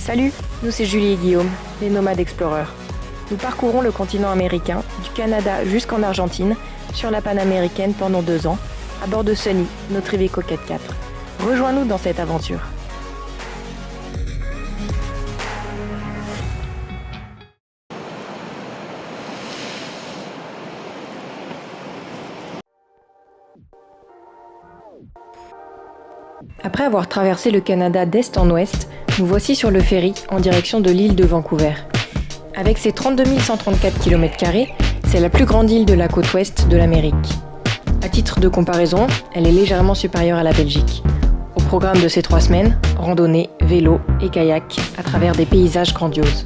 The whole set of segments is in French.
Salut, nous c'est Julie et Guillaume, les nomades exploreurs. Nous parcourons le continent américain, du Canada jusqu'en Argentine, sur la Panaméricaine pendant 2 ans, à bord de Sunny, notre Iveco 4x4. Rejoins-nous dans cette aventure. Après avoir traversé le Canada d'est en ouest, nous voici sur le ferry en direction de l'île de Vancouver. Avec ses 32 134 km², c'est la plus grande île de la côte ouest de l'Amérique. À titre de comparaison, elle est légèrement supérieure à la Belgique. Au programme de ces 3 semaines, randonnée, vélo et kayak à travers des paysages grandioses.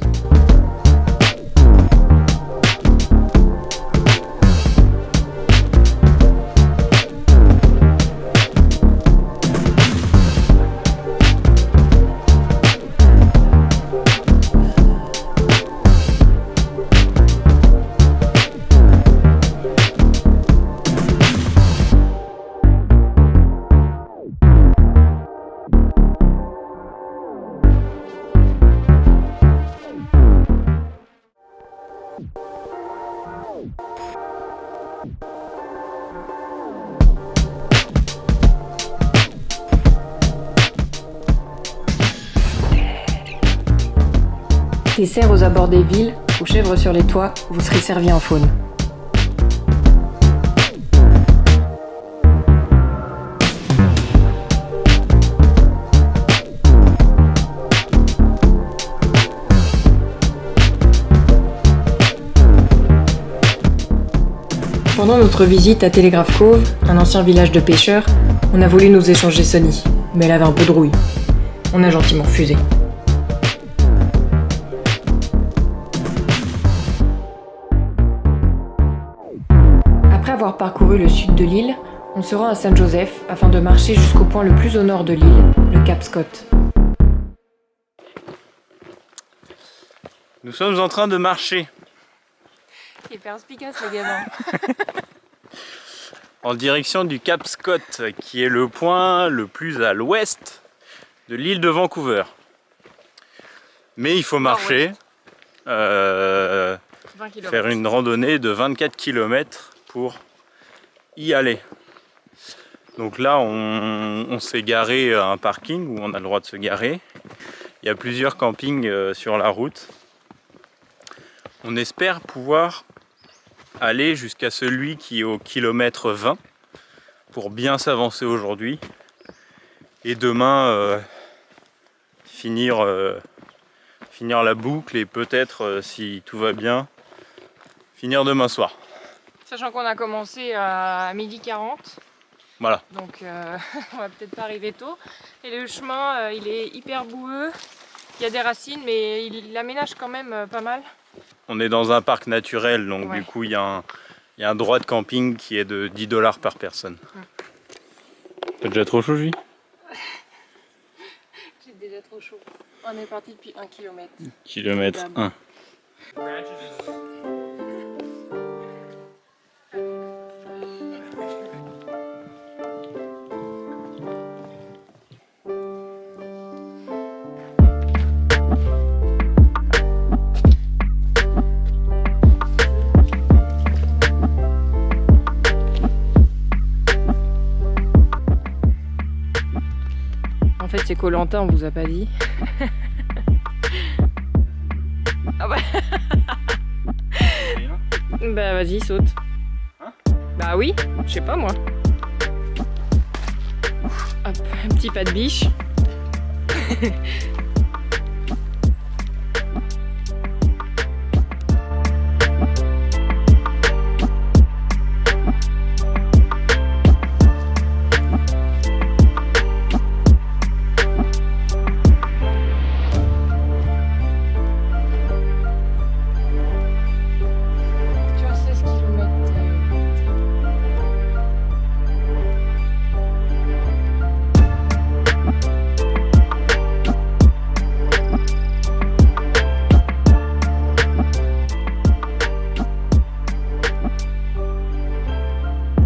Des cerfs aux abords des villes, aux chèvres sur les toits, vous serez servis en faune. Pendant notre visite à Telegraph Cove, un ancien village de pêcheurs, on a voulu nous échanger Sunny, mais elle avait un peu de rouille. On a gentiment refusé. Après avoir parcouru le sud de l'île, on se rend à Saint Joseph afin de marcher jusqu'au point le plus au nord de l'île, le Cap Scott. Nous sommes en train de marcher. Il est perspicace le gamin. En direction du Cap Scott, qui est le point le plus à l'ouest de l'île de Vancouver. Mais il faut marcher, faire une randonnée de 24 km pour y aller. Donc là, on s'est garé à un parking où on a le droit de se garer. Il y a plusieurs campings sur la route. On espère pouvoir aller jusqu'à celui qui est au kilomètre 20 pour bien s'avancer aujourd'hui et demain finir la boucle et peut-être si tout va bien finir demain soir. Sachant qu'on a commencé à 12h40. Voilà. Donc on va peut-être pas arriver tôt. Et le chemin il est hyper boueux, il y a des racines mais il aménage quand même pas mal. On est dans un parc naturel, donc ouais. Du coup il y a un droit de camping qui est de 10 $ par personne. T'as déjà trop chaud, Julie? J'ai déjà trop chaud. On est parti depuis 1 km. Kilomètre 1. En fait c'est Koh-Lanta, on vous a pas dit. Ah bah. Bah vas-y saute. Hein? Bah oui, je sais pas moi. Hop, un petit pas de biche.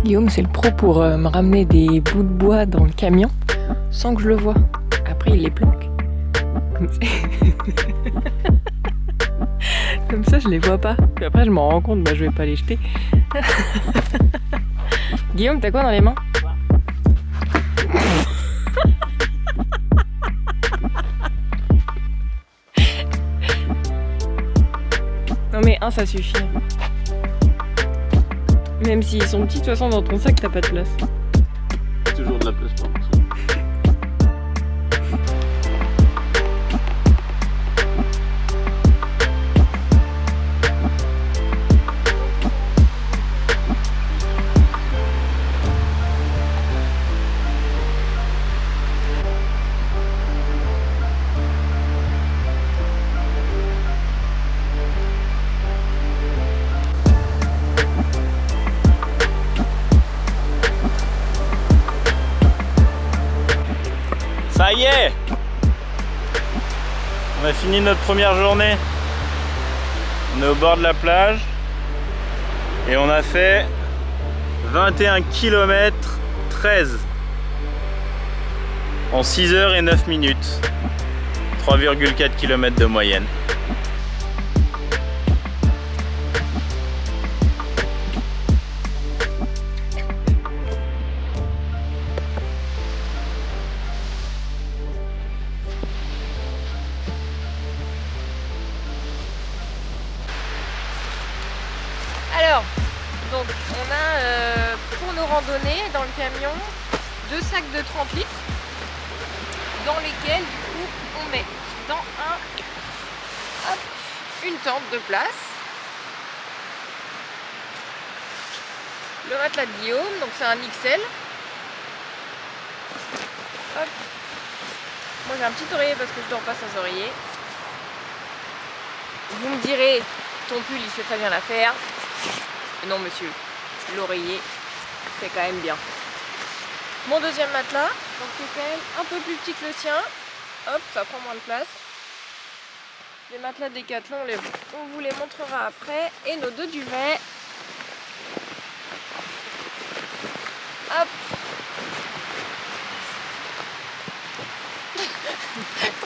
Guillaume, c'est le pro pour me ramener des bouts de bois dans le camion sans que je le voie. Après, il les planque. Comme ça, je les vois pas. Puis après, je m'en rends compte, bah, je vais pas les jeter. Guillaume, t'as quoi dans les mains? Non mais un, ça suffit. Même s'ils sont petits, de toute façon, dans ton sac, t'as pas de place. Toujours de la place pour petit. Ça y est! On a fini notre première journée. On est au bord de la plage et on a fait 21 km 13 en 6 heures et 9 minutes. 3,4 km de moyenne. Alors, donc on a pour nos randonnées dans le camion 2 sacs de 30 litres dans lesquels du coup on met dans une tente de place, le matelas de Guillaume, donc c'est un XL. Hop. Moi j'ai un petit oreiller parce que je dors pas sans oreiller. Vous me direz, ton pull il fait très bien l'affaire. Non monsieur, l'oreiller c'est quand même bien. Mon deuxième matelas, donc qui est quand même un peu plus petit que le sien. Hop, ça prend moins de place. Les matelas Décathlon, on vous les montrera après. Et nos 2 duvets. Hop.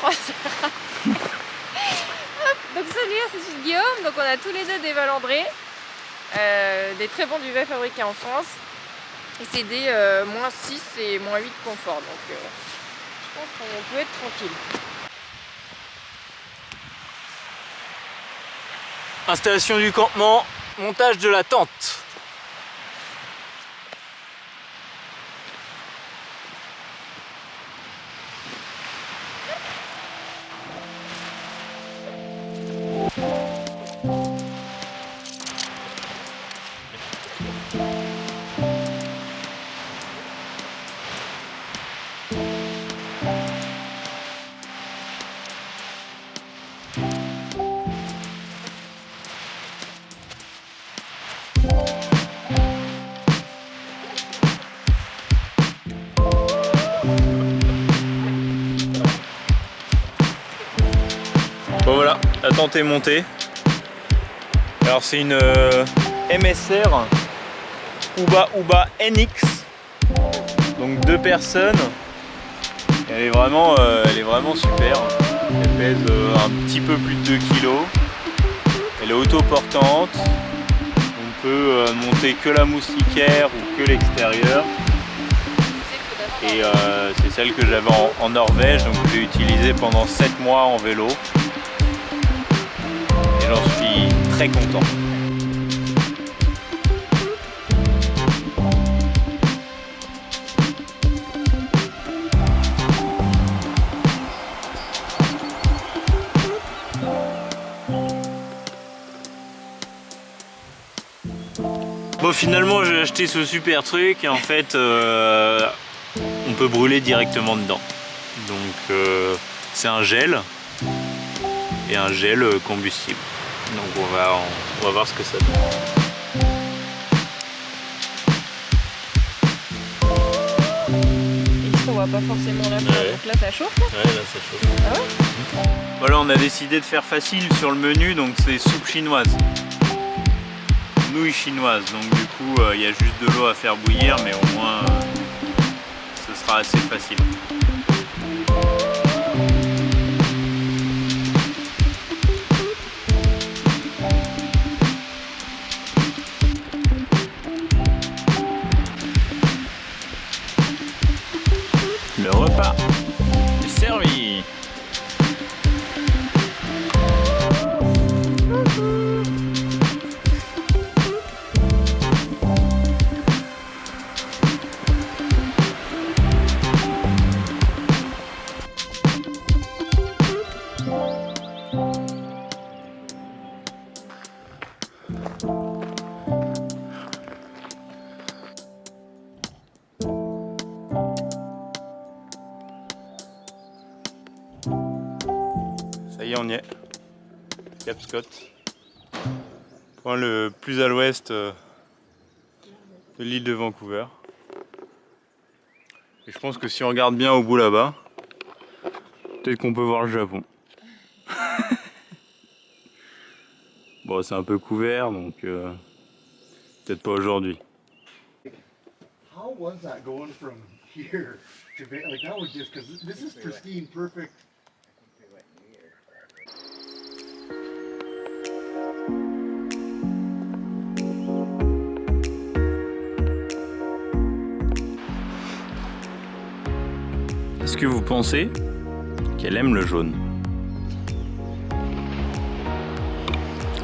Hop. Donc celui-là c'est celui de Guillaume. Donc on a tous les deux des Valandré. Des très bons duvets fabriqués en France. Et c'est des -6 et -8 confort. Donc je pense qu'on peut être tranquille. Installation du campement, montage de la tente. Bon voilà, la tente est montée. Alors c'est une MSR Uba NX, donc 2 personnes. Elle est vraiment super. Elle pèse un petit peu plus de 2 kg. Elle est autoportante. On peut monter que la moustiquaire ou que l'extérieur. Et c'est celle que j'avais en Norvège, donc je l'ai utilisée pendant 7 mois en vélo. Et j'en suis très content. Bon, finalement j'ai acheté ce super truc et en fait on peut brûler directement dedans. Donc c'est un gel et un gel combustible. Donc on va voir ce que ça donne. Ici on voit pas forcément la flamme, ouais. Donc là ça chauffe. Ouais, là ça chauffe. Ah ouais. Voilà, on a décidé de faire facile sur le menu, donc c'est soupe chinoise. Nouilles chinoises, donc du coup il y a juste de l'eau à faire bouillir, mais au moins ce sera assez facile. Le repas est servi. Ça y est, on y est. Cap Scott. Point le plus à l'ouest de l'île de Vancouver. Et je pense que si on regarde bien au bout là-bas, peut-être qu'on peut voir le Japon. Bon, c'est un peu couvert, donc peut-être pas aujourd'hui. How was that going from here to like that was just because this is pristine, perfect. Est-ce que vous pensez qu'elle aime le jaune?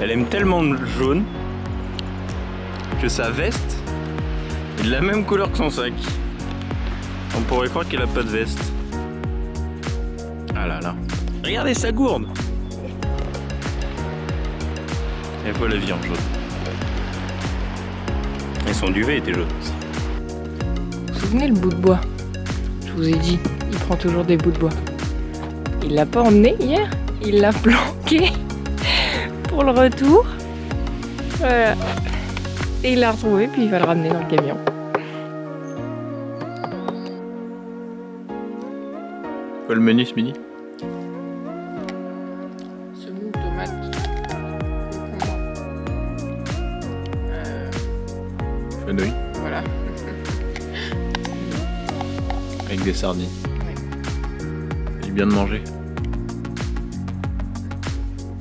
Elle aime tellement le jaune que sa veste est de la même couleur que son sac. On pourrait croire qu'elle a pas de veste. Ah là là. Regardez sa gourde. Elle voit la vie en jaune. Et son duvet était jaune aussi. Vous vous souvenez le bout de bois? Je vous ai dit, il prend toujours des bouts de bois. Il l'a pas emmené hier, il l'a planqué pour le retour. Voilà. Et il l'a retrouvé, puis il va le ramener dans le camion. Quoi le menu ce midi? Semoule, tomate, Fenouil. voilà. Avec des sardines. Il est bien de manger.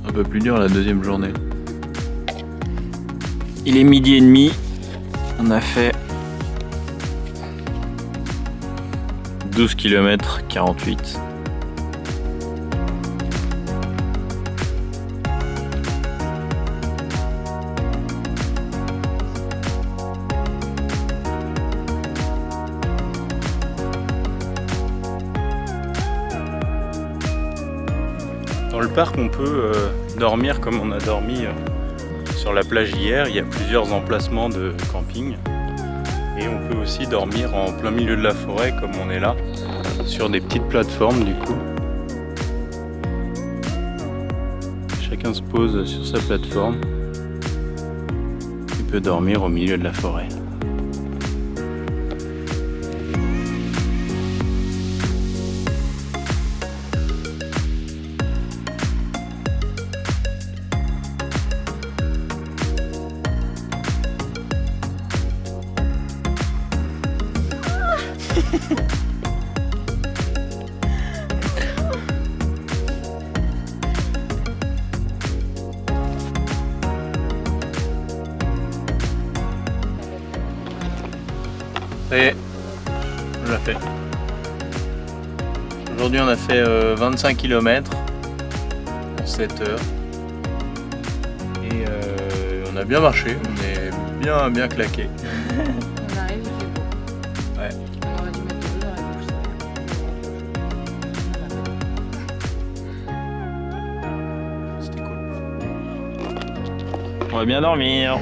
Un peu plus dur la deuxième journée. Il est 12h30. On a fait 12 km 48. Dans le parc, on peut dormir comme on a dormi sur la plage hier. Il y a plusieurs emplacements de camping. Et on peut aussi dormir en plein milieu de la forêt, comme on est là, sur des petites plateformes du coup. Chacun se pose sur sa plateforme et peut dormir au milieu de la forêt. Ça y est, on l'a fait. Aujourd'hui on a fait 25 km en 7 heures. Et on a bien marché, on est bien claqué. On arrive, il fait beau. Ouais. On aurait dû mettre de l'eau dans la bouche. C'était cool. On va bien dormir.